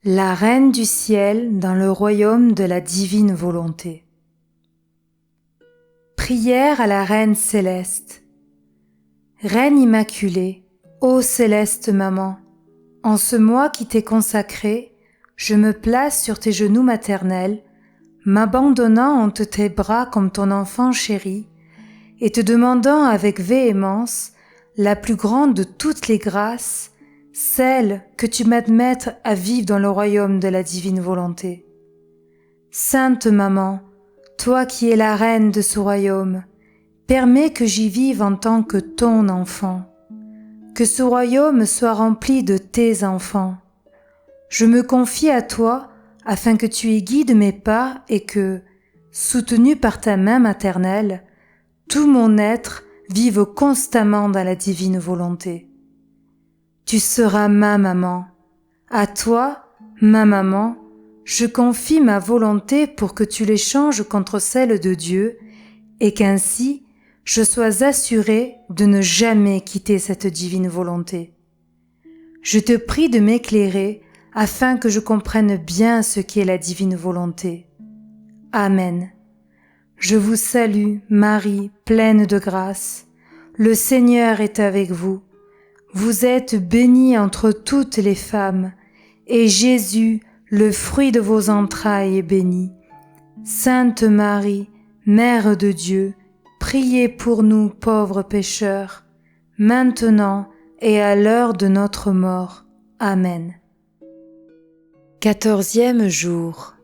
La Reine du ciel dans le royaume de la divine volonté. Prière à la Reine céleste. Reine immaculée, ô céleste maman, en ce mois qui t'est consacré, je me place sur tes genoux maternels, m'abandonnant entre tes bras comme ton enfant chéri, et te demandant avec véhémence la plus grande de toutes les grâces, celle que tu m'admettes à vivre dans le royaume de la divine volonté. Sainte Maman, toi qui es la reine de ce royaume, permets que j'y vive en tant que ton enfant, que ce royaume soit rempli de tes enfants. Je me confie à toi afin que tu y guides mes pas et que, soutenu par ta main maternelle, tout mon être vive constamment dans la divine volonté. Tu seras ma maman. À toi, ma maman, je confie ma volonté pour que tu l'échanges contre celle de Dieu et qu'ainsi je sois assurée de ne jamais quitter cette divine volonté. Je te prie de m'éclairer afin que je comprenne bien ce qu'est la divine volonté. Amen. Je vous salue, Marie, pleine de grâce. Le Seigneur est avec vous. Vous êtes bénie entre toutes les femmes, et Jésus, le fruit de vos entrailles, est béni. Sainte Marie, Mère de Dieu, priez pour nous pauvres pécheurs, maintenant et à l'heure de notre mort. Amen. 14e jour.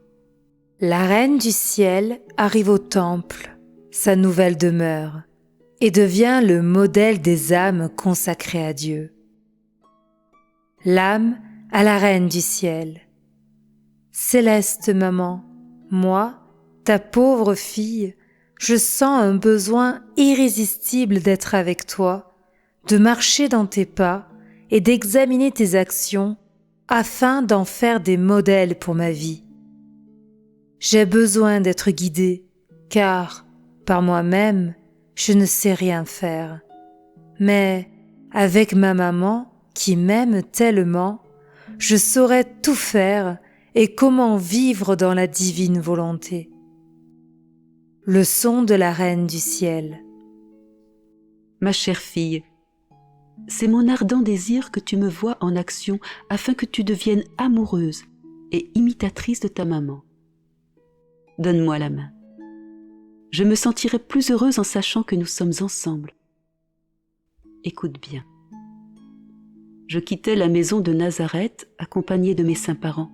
La Reine du ciel arrive au temple, sa nouvelle demeure, et devient le modèle des âmes consacrées à Dieu. L'âme à la Reine du ciel. Céleste maman, moi, ta pauvre fille, je sens un besoin irrésistible d'être avec toi, de marcher dans tes pas et d'examiner tes actions afin d'en faire des modèles pour ma vie. J'ai besoin d'être guidée, car, par moi-même, je ne sais rien faire. Mais, avec ma maman, qui m'aime tellement, je saurai tout faire et comment vivre dans la divine volonté. Leçon de la Reine du ciel. Ma chère fille, c'est mon ardent désir que tu me vois en action afin que tu deviennes amoureuse et imitatrice de ta maman. Donne-moi la main. Je me sentirai plus heureuse en sachant que nous sommes ensemble. Écoute bien. Je quittais la maison de Nazareth accompagnée de mes saints parents.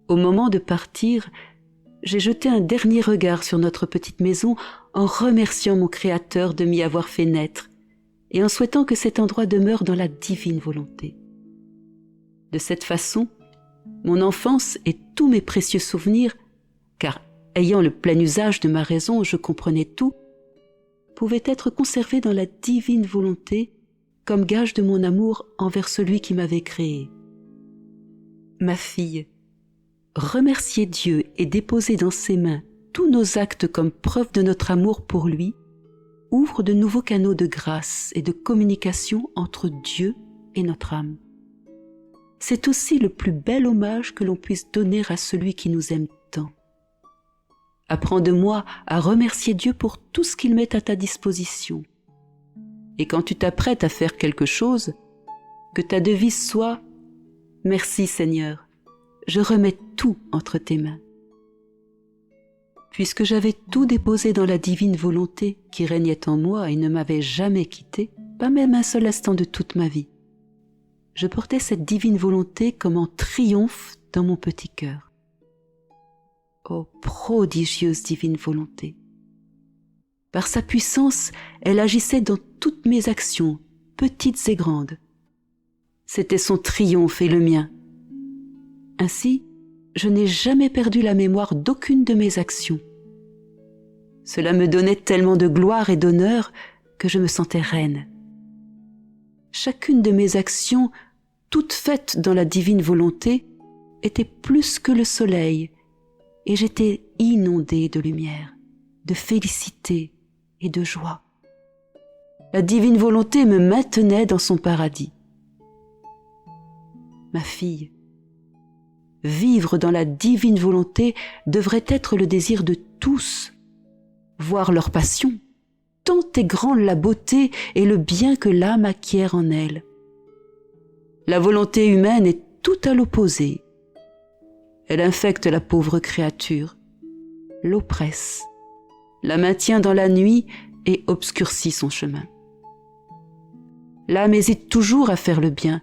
Au moment de partir, j'ai jeté un dernier regard sur notre petite maison en remerciant mon Créateur de m'y avoir fait naître et en souhaitant que cet endroit demeure dans la divine volonté. De cette façon, mon enfance et tous mes précieux souvenirs, car ayant le plein usage de ma raison, je comprenais tout, pouvaient être conservés dans la divine volonté comme gage de mon amour envers celui qui m'avait créé. Ma fille, remercier Dieu et déposer dans ses mains tous nos actes comme preuve de notre amour pour lui ouvre de nouveaux canaux de grâce et de communication entre Dieu et notre âme. C'est aussi le plus bel hommage que l'on puisse donner à celui qui nous aime tant. Apprends de moi à remercier Dieu pour tout ce qu'il met à ta disposition. Et quand tu t'apprêtes à faire quelque chose, que ta devise soit « Merci Seigneur, je remets tout entre tes mains ». Puisque j'avais tout déposé dans la divine volonté qui régnait en moi et ne m'avait jamais quitté, pas même un seul instant de toute ma vie, je portais cette divine volonté comme en triomphe dans mon petit cœur. Ô prodigieuse divine volonté! Par sa puissance, elle agissait dans toutes mes actions, petites et grandes. C'était son triomphe et le mien. Ainsi, je n'ai jamais perdu la mémoire d'aucune de mes actions. Cela me donnait tellement de gloire et d'honneur que je me sentais reine. Chacune de mes actions, toutes faites dans la divine volonté, était plus que le soleil, et j'étais inondée de lumière, de félicité et de joie. La divine volonté me maintenait dans son paradis. Ma fille, vivre dans la divine volonté devrait être le désir de tous, voir leur passion, tant est grande la beauté et le bien que l'âme acquiert en elle. La volonté humaine est tout à l'opposé. Elle infecte la pauvre créature, l'oppresse, la maintient dans la nuit et obscurcit son chemin. L'âme hésite toujours à faire le bien,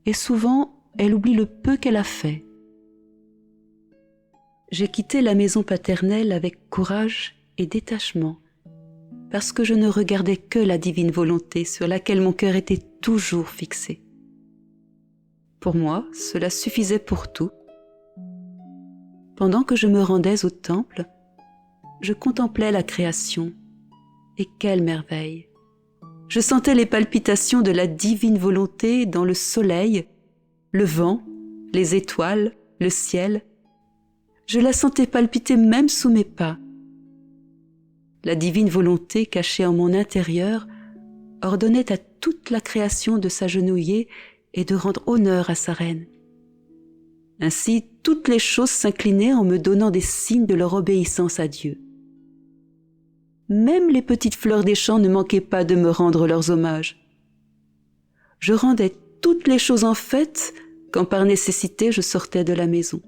et souvent elle oublie le peu qu'elle a fait. J'ai quitté la maison paternelle avec courage et détachement, parce que je ne regardais que la divine volonté sur laquelle mon cœur était toujours fixé. Pour moi, cela suffisait pour tout. Pendant que je me rendais au temple, je contemplais la création, et quelle merveille! Je sentais les palpitations de la divine volonté dans le soleil, le vent, les étoiles, le ciel. Je la sentais palpiter même sous mes pas. La divine volonté cachée en mon intérieur ordonnait à toute la création de s'agenouiller et de rendre honneur à sa reine. Ainsi, toutes les choses s'inclinaient en me donnant des signes de leur obéissance à Dieu. Même les petites fleurs des champs ne manquaient pas de me rendre leurs hommages. Je rendais toutes les choses en fête quand par nécessité je sortais de la maison.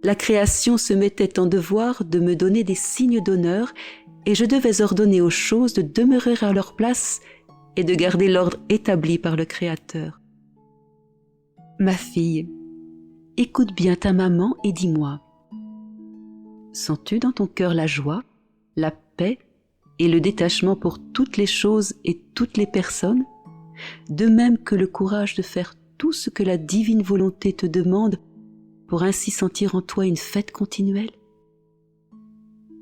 La création se mettait en devoir de me donner des signes d'honneur et je devais ordonner aux choses de demeurer à leur place et de garder l'ordre établi par le Créateur. Ma fille, écoute bien ta maman et dis-moi, sens-tu dans ton cœur la joie, la paix et le détachement pour toutes les choses et toutes les personnes, de même que le courage de faire tout ce que la divine volonté te demande pour ainsi sentir en toi une fête continuelle?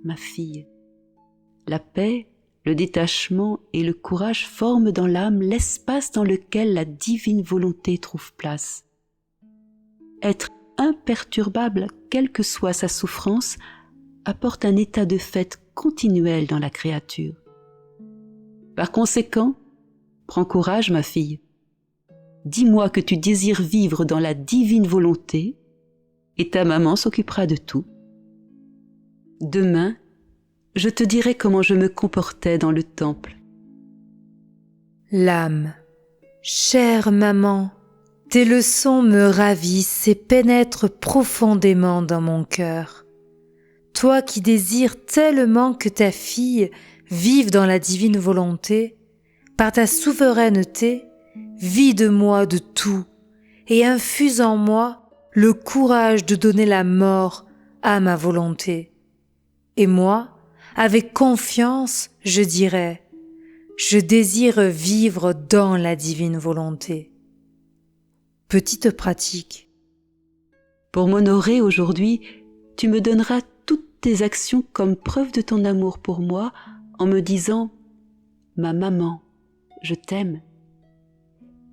Ma fille, la paix, le détachement et le courage forment dans l'âme l'espace dans lequel la divine volonté trouve place. Être imperturbable, quelle que soit sa souffrance, apporte un état de fête continuel dans la créature. Par conséquent, prends courage, ma fille. Dis-moi que tu désires vivre dans la divine volonté et ta maman s'occupera de tout. Demain, je te dirai comment je me comportais dans le temple. L'âme, chère maman, tes leçons me ravissent et pénètrent profondément dans mon cœur. Toi qui désires tellement que ta fille vive dans la divine volonté, par ta souveraineté, vide-moi de tout et infuse en moi le courage de donner la mort à ma volonté. Et moi, avec confiance, je dirai, je désire vivre dans la divine volonté. Petite pratique. Pour m'honorer aujourd'hui, tu me donneras toutes tes actions comme preuve de ton amour pour moi en me disant « Ma maman, je t'aime ».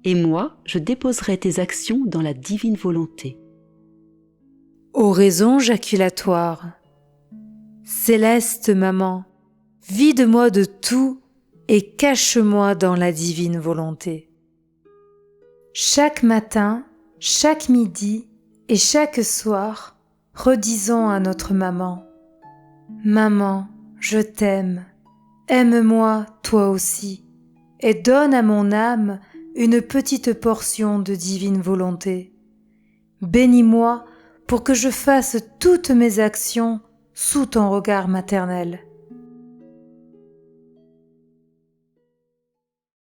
Et moi, je déposerai tes actions dans la divine volonté. Oraison jaculatoire. Céleste maman, vide-moi de tout et cache-moi dans la divine volonté. Chaque matin, chaque midi et chaque soir, redisons à notre maman, « Maman, je t'aime, aime-moi toi aussi, et donne à mon âme une petite portion de divine volonté. Bénis-moi pour que je fasse toutes mes actions sous ton regard maternel. »